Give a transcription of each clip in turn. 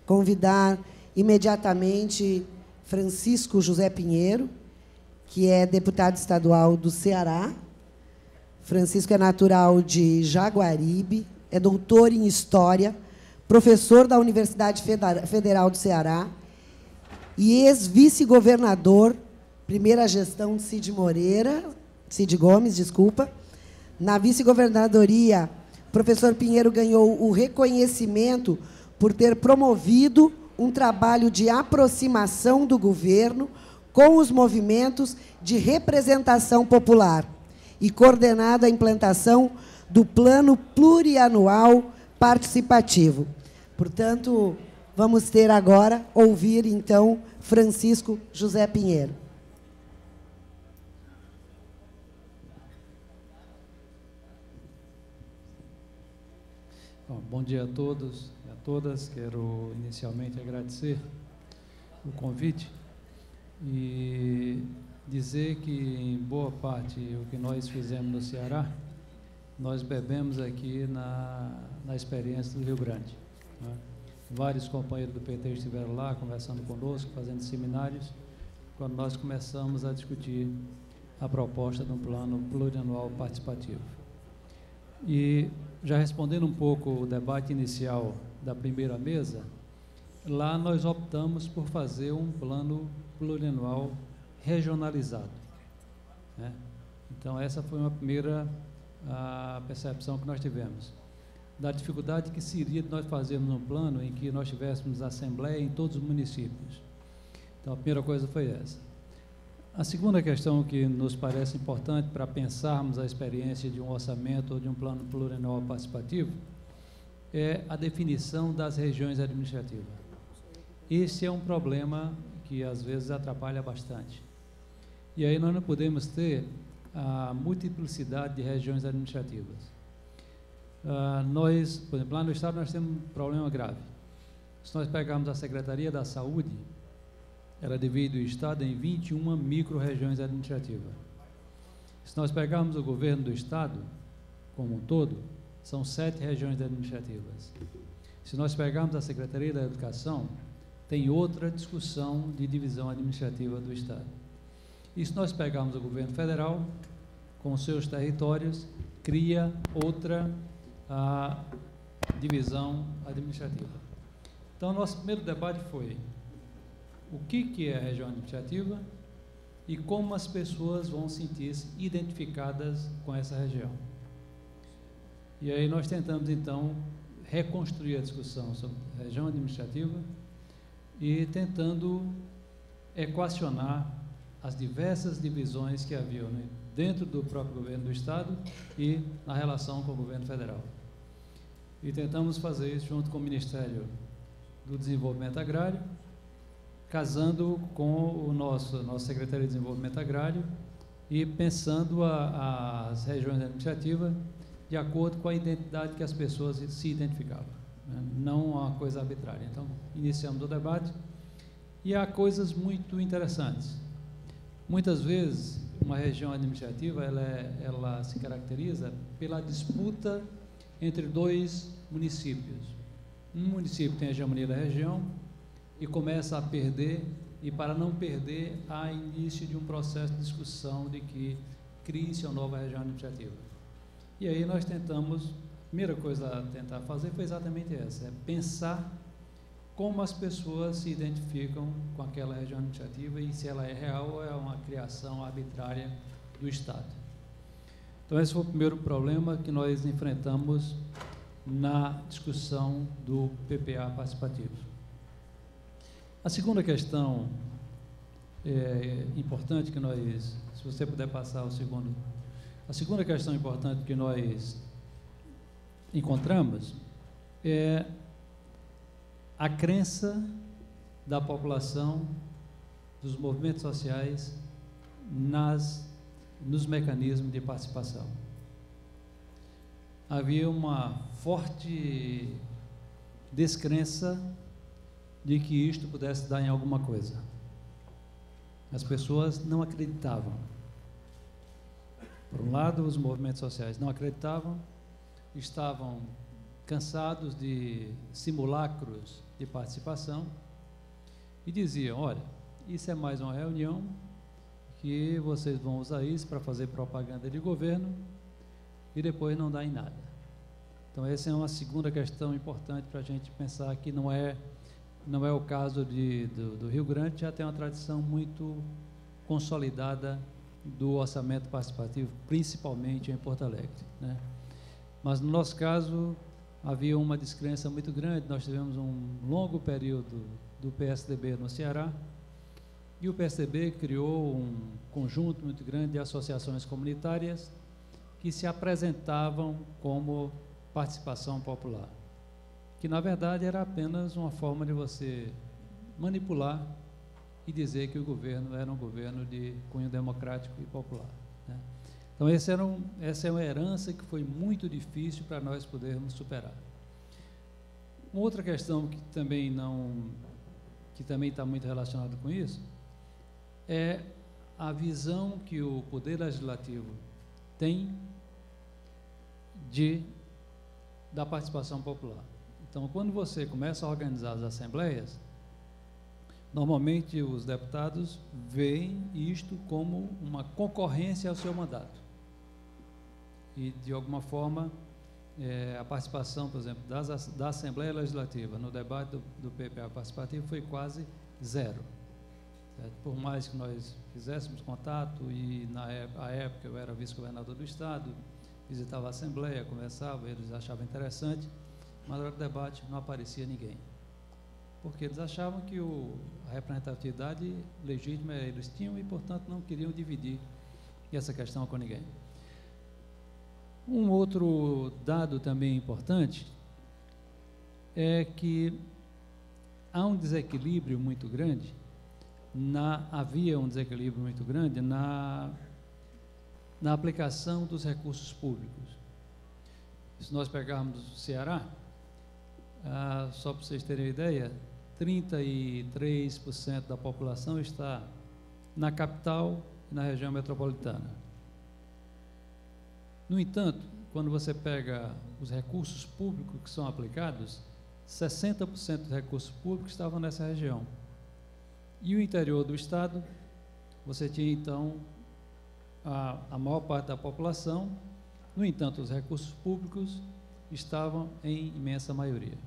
convidar imediatamente Francisco José Pinheiro, que é deputado estadual do Ceará. Francisco é natural de Jaguaribe, é doutor em História, professor da Universidade Federal do Ceará e ex-vice-governador, primeira gestão de Cid Gomes, desculpa. Na vice-governadoria, o professor Pinheiro ganhou o reconhecimento por ter promovido um trabalho de aproximação do governo com os movimentos de representação popular e coordenado a implantação do Plano Plurianual Participativo. Portanto, vamos ter agora, ouvir, então, Francisco José Pinheiro. Bom dia a todos e a todas. Quero inicialmente agradecer o convite e dizer que, em boa parte, o que nós fizemos no Ceará, nós bebemos aqui na experiência do Rio Grande, né? Vários companheiros do PT estiveram lá conversando conosco, fazendo seminários, quando nós começamos a discutir a proposta de um plano plurianual participativo. E, já respondendo um pouco o debate inicial da primeira mesa, lá nós optamos por fazer um plano plurianual regionalizado, né? Então, essa foi uma primeira percepção que nós tivemos, da dificuldade que seria de nós fazermos um plano em que nós tivéssemos assembleia em todos os municípios. Então, a primeira coisa foi essa. A segunda questão que nos parece importante para pensarmos a experiência de um orçamento ou de um plano plurianual participativo é a definição das regiões administrativas. Esse é um problema que, às vezes, atrapalha bastante. E aí nós não podemos ter a multiplicidade de regiões administrativas. Nós, por exemplo, lá no Estado nós temos um problema grave. Se nós pegarmos a Secretaria da Saúde, ela divide o Estado em 21 micro-regiões administrativas. Se nós pegarmos o governo do Estado, como um todo, são 7 regiões administrativas. Se nós pegarmos a Secretaria da Educação, tem outra discussão de divisão administrativa do Estado. E se nós pegarmos o governo federal, com seus territórios, cria outra divisão administrativa. Então, nosso primeiro debate foi o que é a região administrativa e como as pessoas vão sentir-se identificadas com essa região. E aí nós tentamos, então, reconstruir a discussão sobre a região administrativa e tentando equacionar as diversas divisões que haviam, né, dentro do próprio governo do Estado e na relação com o governo federal. E tentamos fazer isso junto com o Ministério do Desenvolvimento Agrário, casando com o nosso Secretaria de Desenvolvimento Agrário e pensando as regiões administrativas de acordo com a identidade que as pessoas se identificavam, né? Não uma coisa arbitrária. Então, iniciamos o debate e há coisas muito interessantes. Muitas vezes, uma região administrativa, ela se caracteriza pela disputa entre 2 municípios. Um município tem a hegemonia da região e começa a perder, e para não perder, há início de um processo de discussão de que crie-se uma nova região administrativa. E aí nós tentamos, a primeira coisa a tentar fazer foi exatamente essa, é pensar como as pessoas se identificam com aquela região administrativa e se ela é real ou é uma criação arbitrária do Estado. Então, esse foi o primeiro problema que nós enfrentamos na discussão do PPA participativo. A segunda questão importante que nós, se você puder passar o segundo, a segunda questão importante que nós encontramos é a crença da população, dos movimentos sociais, nos mecanismos de participação. Havia uma forte descrença de que isto pudesse dar em alguma coisa. As pessoas não acreditavam. Por um lado, os movimentos sociais não acreditavam, estavam cansados de simulacros de participação, e diziam: olha, isso é mais uma reunião que vocês vão usar isso para fazer propaganda de governo e depois não dá em nada. Então essa é uma segunda questão importante para a gente pensar, que não é o caso do Rio Grande, já tem uma tradição muito consolidada do orçamento participativo, principalmente em Porto Alegre, né? Mas no nosso caso havia uma descrença muito grande. Nós tivemos um longo período do PSDB no Ceará, e o PSDB criou um conjunto muito grande de associações comunitárias que se apresentavam como participação popular, que na verdade era apenas uma forma de você manipular e dizer que o governo era um governo de cunho democrático e popular, né? Então essa é uma herança que foi muito difícil para nós podermos superar. Uma outra questão que também está muito relacionada com isso é a visão que o Poder Legislativo tem da participação popular. Então, quando você começa a organizar as assembleias, normalmente os deputados veem isto como uma concorrência ao seu mandato. E, de alguma forma, a participação, por exemplo, da Assembleia Legislativa no debate do PPA participativo foi quase zero. Certo? Por mais que nós fizéssemos contato, e na época eu era vice-governador do Estado, visitava a Assembleia, conversava, eles achavam interessante, mas na hora do debate não aparecia ninguém. Porque eles achavam que a representatividade legítima eles tinham e, portanto, não queriam dividir essa questão com ninguém. Um outro dado também importante é que havia um desequilíbrio muito grande na aplicação dos recursos públicos. Se nós pegarmos o Ceará, só para vocês terem uma ideia, 33% da população está na capital e na região metropolitana. No entanto, quando você pega os recursos públicos que são aplicados, 60% dos recursos públicos estavam nessa região. E o interior do estado, você tinha então a maior parte da população. No entanto, os recursos públicos estavam em imensa maioria.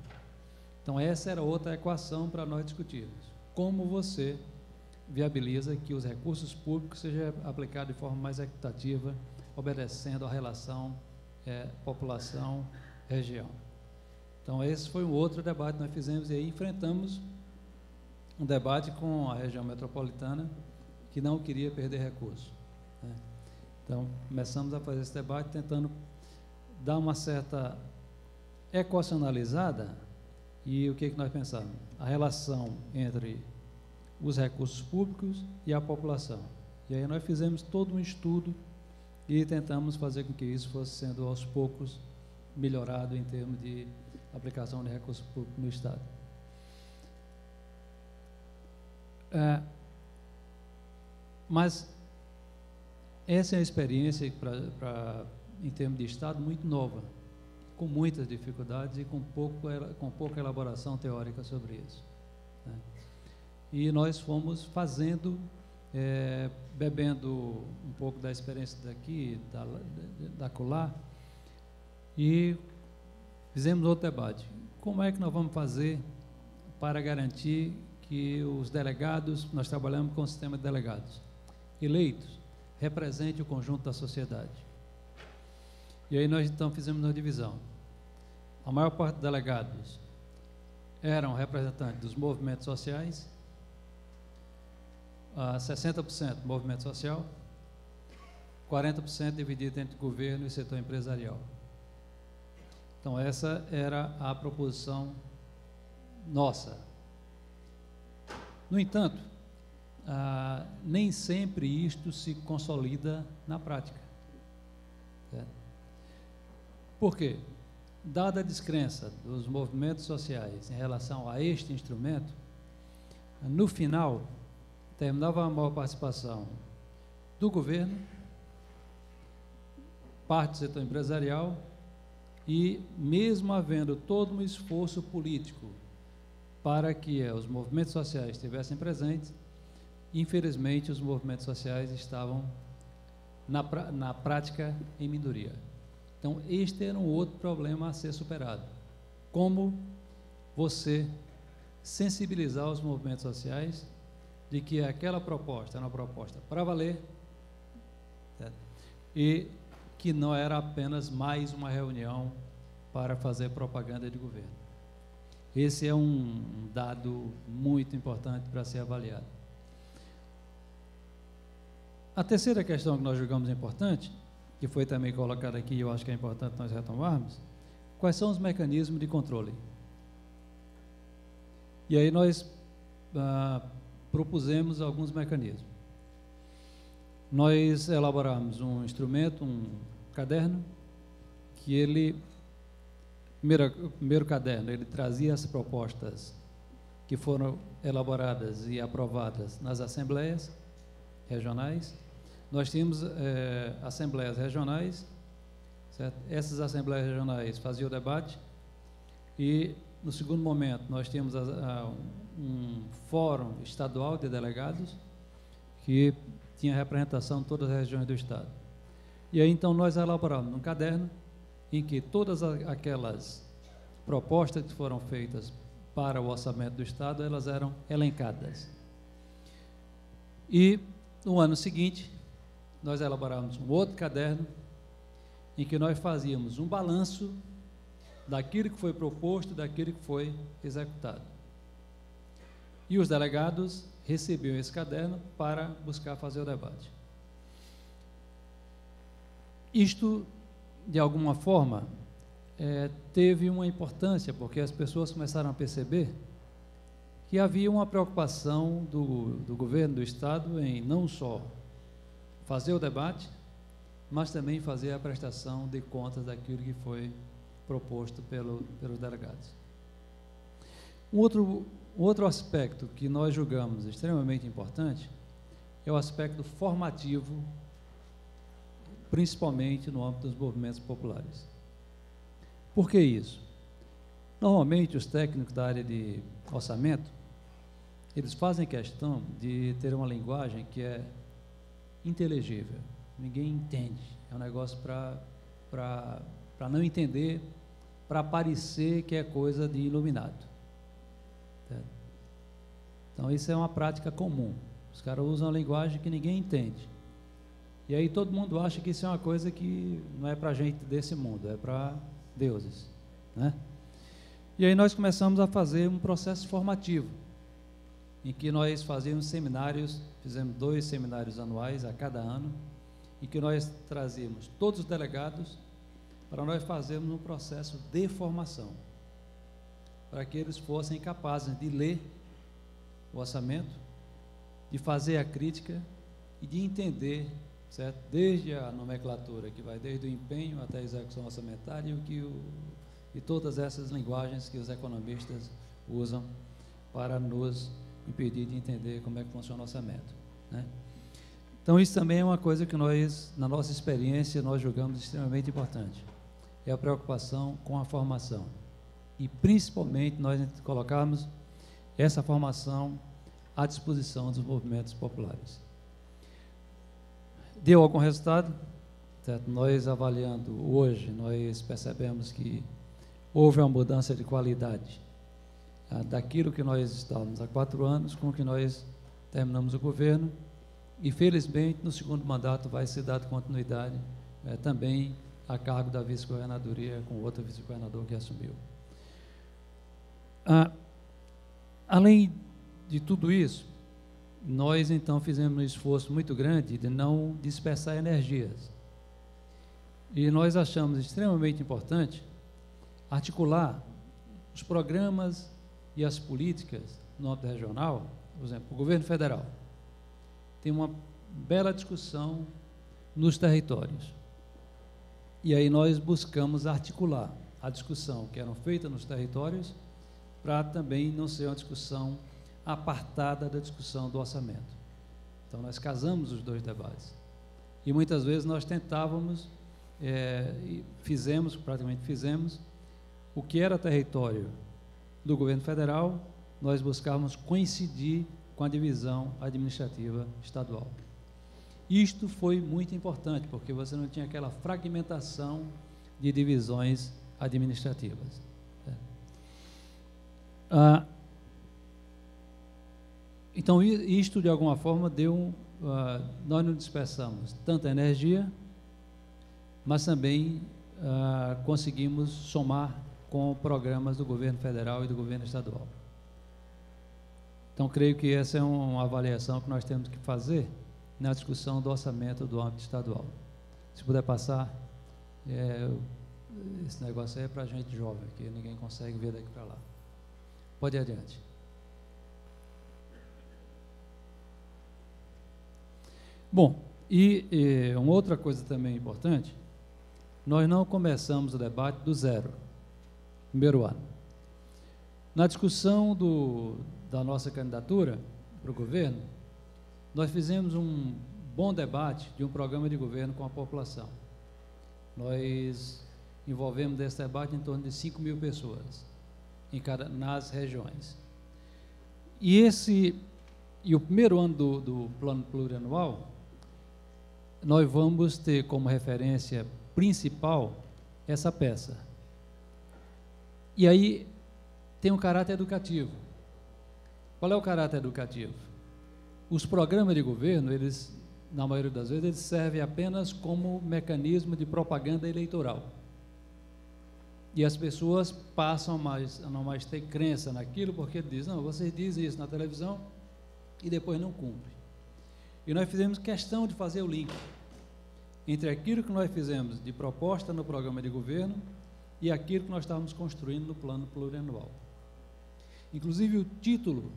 Então essa era outra equação para nós discutirmos. Como você viabiliza que os recursos públicos sejam aplicados de forma mais equitativa, obedecendo à relação população-região. Então esse foi um outro debate que nós fizemos, e aí enfrentamos um debate com a região metropolitana, que não queria perder recursos, né? Então começamos a fazer esse debate tentando dar uma certa equacionalizada. E o que nós pensamos? A relação entre os recursos públicos e a população. E aí nós fizemos todo um estudo e tentamos fazer com que isso fosse sendo aos poucos melhorado em termos de aplicação de recursos públicos no Estado. Mas essa é uma experiência em termos de Estado muito nova, com muitas dificuldades e com pouca elaboração teórica sobre isso, né? E nós fomos fazendo, bebendo um pouco da experiência daqui, da acolá, e fizemos outro debate. Como é que nós vamos fazer para garantir que os delegados, nós trabalhamos com o sistema de delegados eleitos, represente o conjunto da sociedade? E aí nós então fizemos uma divisão. A maior parte dos delegados eram representantes dos movimentos sociais, 60% movimento social, 40% dividido entre governo e setor empresarial. Então essa era a proposição nossa. No entanto, nem sempre isto se consolida na prática, certo? Por quê? Dada a descrença dos movimentos sociais em relação a este instrumento, no final, terminava a maior participação do governo, parte do setor empresarial, E mesmo havendo todo um esforço político para que os movimentos sociais estivessem presentes, infelizmente os movimentos sociais estavam na prática em minoria. Então este era um outro problema a ser superado. Como você sensibilizar os movimentos sociais de que aquela proposta era uma proposta para valer, certo? E que não era apenas mais uma reunião para fazer propaganda de governo. Esse é um dado muito importante para ser avaliado. A terceira questão que nós julgamos importante, que foi também colocada aqui, eu acho que é importante nós retomarmos, quais são os mecanismos de controle? E aí nós propusemos alguns mecanismos. Nós elaboramos um instrumento, um caderno, que ele, o primeiro caderno, ele trazia as propostas que foram elaboradas e aprovadas nas assembleias regionais. Nós tínhamos assembleias regionais, certo? Essas assembleias regionais faziam o debate e, no segundo momento, nós tínhamos um fórum estadual de delegados que tinha representação de todas as regiões do Estado. E aí, então, nós elaboramos um caderno em que todas aquelas propostas que foram feitas para o orçamento do Estado, elas eram elencadas. E, no ano seguinte, nós elaboramos um outro caderno em que nós fazíamos um balanço daquilo que foi proposto, daquilo que foi executado. E os delegados recebiam esse caderno para buscar fazer o debate. Isto, de alguma forma, teve uma importância, porque as pessoas começaram a perceber que havia uma preocupação do governo do Estado em não só fazer o debate, mas também fazer a prestação de contas daquilo que foi proposto pelos delegados. Um outro aspecto que nós julgamos extremamente importante é o aspecto formativo, principalmente no âmbito dos movimentos populares. Por que isso? Normalmente, os técnicos da área de orçamento, eles fazem questão de ter uma linguagem que é inteligível. Ninguém entende. É um negócio para não entender, para parecer que é coisa de iluminado. Certo? Então, isso é uma prática comum. Os caras usam a linguagem que ninguém entende. E aí todo mundo acha que isso é uma coisa que não é para gente desse mundo, é para deuses, né? E aí nós começamos a fazer um processo formativo, em que nós fazíamos seminários, fizemos 2 seminários anuais a cada ano, em que nós trazíamos todos os delegados para nós fazermos um processo de formação, para que eles fossem capazes de ler o orçamento, de fazer a crítica e de entender, certo? Desde a nomenclatura, que vai desde o empenho até a execução orçamentária, e todas essas linguagens que os economistas usam para nos impedir de entender como é que funciona o orçamento, né? Então, isso também é uma coisa que nós, na nossa experiência, nós julgamos extremamente importante. É a preocupação com a formação. E, principalmente, nós colocarmos essa formação à disposição dos movimentos populares. Deu algum resultado? Certo? Nós avaliando hoje, nós percebemos que houve uma mudança de qualidade daquilo que nós estávamos há 4 anos com o que nós terminamos o governo, e felizmente no segundo mandato vai ser dado continuidade também a cargo da vice-governadoria com outro vice-governador que assumiu. Além de tudo isso, nós então fizemos um esforço muito grande de não dispersar energias. E nós achamos extremamente importante articular os programas e as políticas no âmbito regional. Por exemplo, o governo federal tem uma bela discussão nos territórios. E aí nós buscamos articular a discussão que eram feitas nos territórios para também não ser uma discussão apartada da discussão do orçamento. Então, nós casamos os 2 debates. E muitas vezes nós tentávamos praticamente fizemos, o que era território do governo federal, nós buscávamos coincidir com a divisão administrativa estadual. Isto foi muito importante, porque você não tinha aquela fragmentação de divisões administrativas. Então, isto, de alguma forma, nós não dispersamos tanta energia, mas também conseguimos somar com programas do governo federal e do governo estadual. Então, creio que essa é uma avaliação que nós temos que fazer na discussão do orçamento do âmbito estadual. Se puder passar, esse negócio aí é para gente jovem, que ninguém consegue ver daqui para lá. Pode ir adiante. Bom, e uma outra coisa também importante, nós não começamos o debate do zero, primeiro ano. Na discussão da nossa candidatura para o governo, nós fizemos um bom debate de um programa de governo com a população. Nós envolvemos nesse debate em torno de 5.000 pessoas nas regiões. E o primeiro ano do plano plurianual, nós vamos ter como referência principal essa peça. E aí tem um caráter educativo. Qual é o caráter educativo? Os programas de governo, eles, na maioria das vezes, eles servem apenas como mecanismo de propaganda eleitoral. E as pessoas passam a não mais ter crença naquilo, porque dizem, não, vocês dizem isso na televisão e depois não cumprem. E nós fizemos questão de fazer o link entre aquilo que nós fizemos de proposta no programa de governo e aquilo que nós estávamos construindo no plano plurianual. Inclusive, o título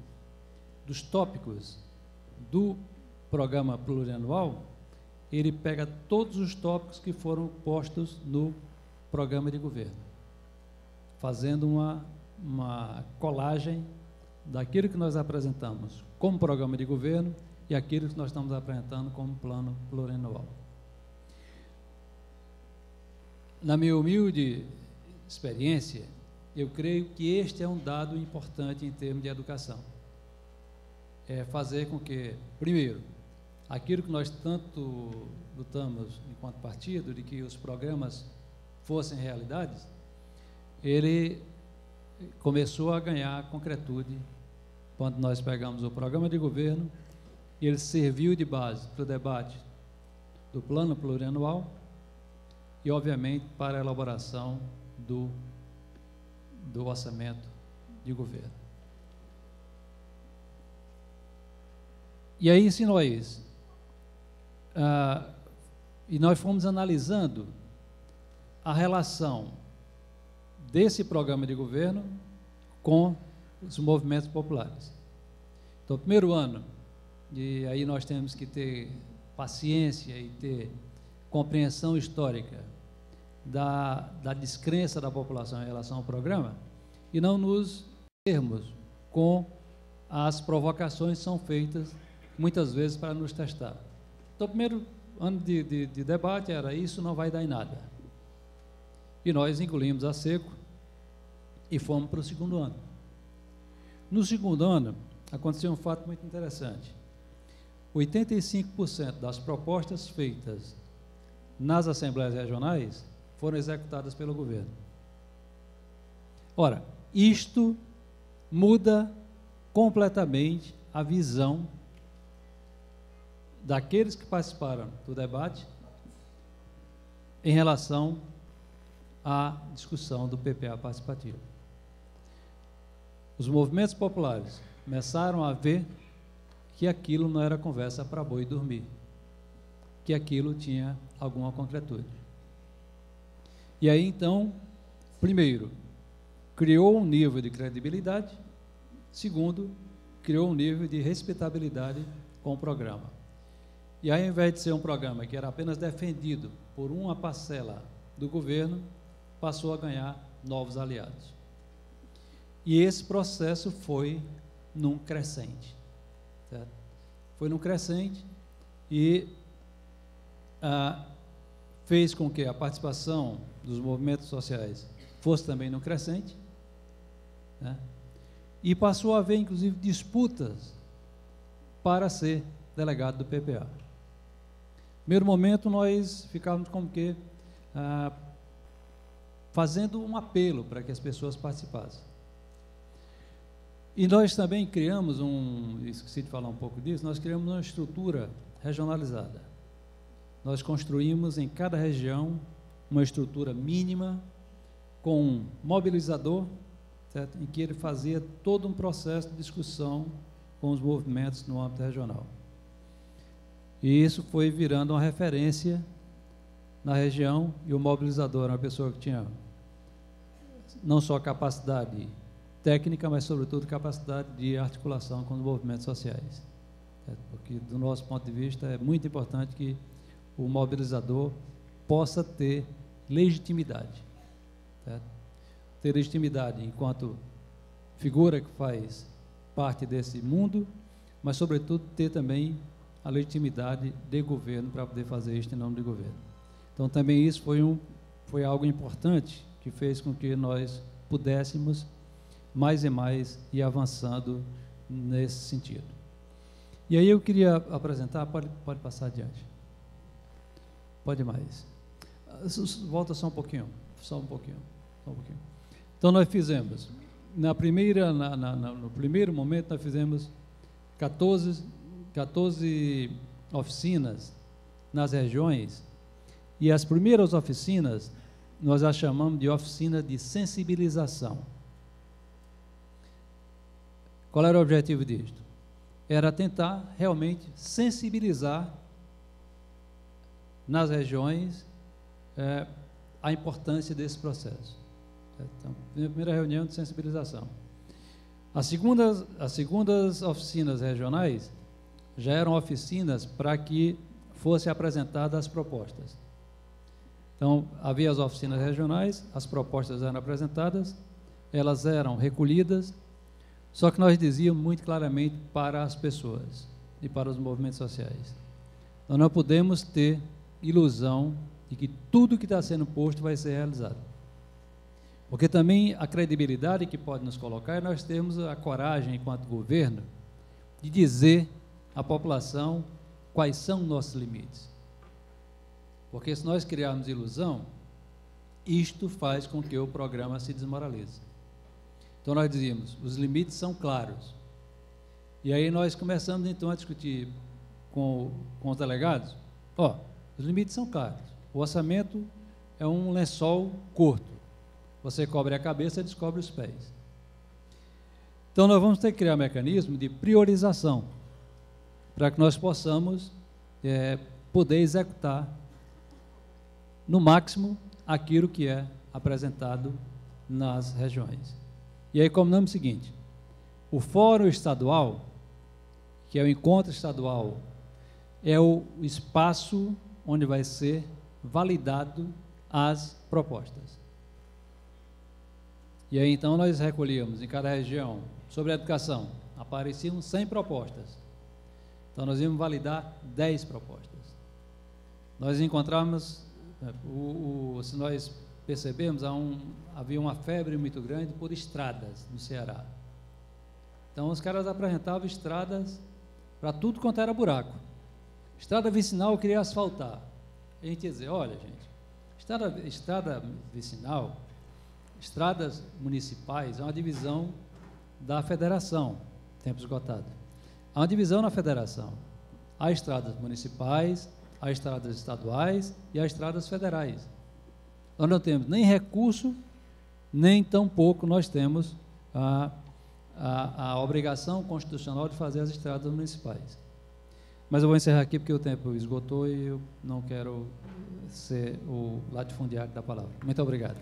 dos tópicos do programa plurianual, ele pega todos os tópicos que foram postos no programa de governo, fazendo uma colagem daquilo que nós apresentamos como programa de governo e aquilo que nós estamos apresentando como plano plurianual. Na minha humilde experiência, eu creio que este é um dado importante em termos de educação. É fazer com que, primeiro, aquilo que nós tanto lutamos enquanto partido, de que os programas fossem realidades, ele começou a ganhar concretude quando nós pegamos o programa de governo e ele serviu de base para o debate do plano plurianual e, obviamente, para a elaboração do orçamento de governo. E aí, se nós fomos analisando a relação desse programa de governo com os movimentos populares. Então, primeiro ano, e aí nós temos que ter paciência e ter compreensão histórica da descrença da população em relação ao programa e não nos termos com as provocações que são feitas muitas vezes para nos testar. Então, o primeiro ano de debate era isso não vai dar em nada. E nós engolimos a seco e fomos para o segundo ano. No segundo ano, aconteceu um fato muito interessante. 85% das propostas feitas nas assembleias regionais foram executadas pelo governo. Ora, isto muda completamente a visão daqueles que participaram do debate em relação à discussão do PPA participativo. Os movimentos populares começaram a ver que aquilo não era conversa para boi dormir, que aquilo tinha alguma concretude. E aí, então, primeiro, criou um nível de credibilidade, segundo, criou um nível de respeitabilidade com o programa. E aí, ao invés de ser um programa que era apenas defendido por uma parcela do governo, passou a ganhar novos aliados. E esse processo foi num crescente. Certo? Foi num crescente e fez com que a participação dos movimentos sociais fosse também no crescente, né? E passou a haver, inclusive, disputas para ser delegado do PPA. No primeiro momento, nós ficávamos como que fazendo um apelo para que as pessoas participassem. E nós também criamos esqueci de falar um pouco disso, nós criamos uma estrutura regionalizada. Nós construímos em cada região uma estrutura mínima com um mobilizador, certo? Em que ele fazia todo um processo de discussão com os movimentos no âmbito regional. E isso foi virando uma referência na região, e o mobilizador era uma pessoa que tinha não só capacidade técnica, mas sobretudo capacidade de articulação com os movimentos sociais. Certo? Porque, do nosso ponto de vista, é muito importante que o mobilizador possa ter legitimidade. Certo? Ter legitimidade enquanto figura que faz parte desse mundo, mas, sobretudo, ter também a legitimidade de governo para poder fazer isto em nome do governo. Então, também isso foi algo importante que fez com que nós pudéssemos, mais e mais, ir avançando nesse sentido. E aí eu queria apresentar, pode passar adiante. Pode mais. Volta só um pouquinho. Então, nós fizemos, no primeiro momento, nós fizemos 14 oficinas nas regiões, e as primeiras oficinas nós as chamamos de oficina de sensibilização. Qual era o objetivo disto? Era tentar realmente sensibilizar nas regiões a importância desse processo. Então, a primeira reunião de sensibilização. As segundas oficinas regionais já eram oficinas para que fossem apresentadas as propostas. Então, havia as oficinas regionais, as propostas eram apresentadas, elas eram recolhidas, só que nós dizíamos muito claramente para as pessoas e para os movimentos sociais: nós não podemos ter ilusão de que tudo que está sendo posto vai ser realizado. Porque também a credibilidade que pode nos colocar é nós termos a coragem, enquanto governo, de dizer à população quais são nossos limites. Porque se nós criarmos ilusão, isto faz com que o programa se desmoralize. Então nós dizíamos, os limites são claros. E aí nós começamos então a discutir com os delegados: os limites são claros, o orçamento é um lençol curto, você cobre a cabeça e descobre os pés. Então nós vamos ter que criar um mecanismo de priorização, para que nós possamos poder executar no máximo aquilo que é apresentado nas regiões. E aí combinamos o seguinte: o Fórum Estadual, que é o encontro estadual, é o espaço onde vai ser validado as propostas. E aí então nós recolhíamos em cada região, sobre a educação, apareciam 100 propostas. Então nós íamos validar 10 propostas. Nós encontramos, se nós percebemos, havia uma febre muito grande por estradas no Ceará. Então os caras apresentavam estradas para tudo quanto era buraco. Estrada vicinal queria asfaltar. A gente ia dizer: olha, gente, estrada vicinal, estradas municipais, é uma divisão da federação, tempo esgotado. Há uma divisão na federação. Há estradas municipais, há estradas estaduais e há estradas federais. Nós não temos nem recurso, nem tampouco nós temos a obrigação constitucional de fazer as estradas municipais. Mas eu vou encerrar aqui porque o tempo esgotou e eu não quero ser o latifundiário da palavra. Muito obrigado.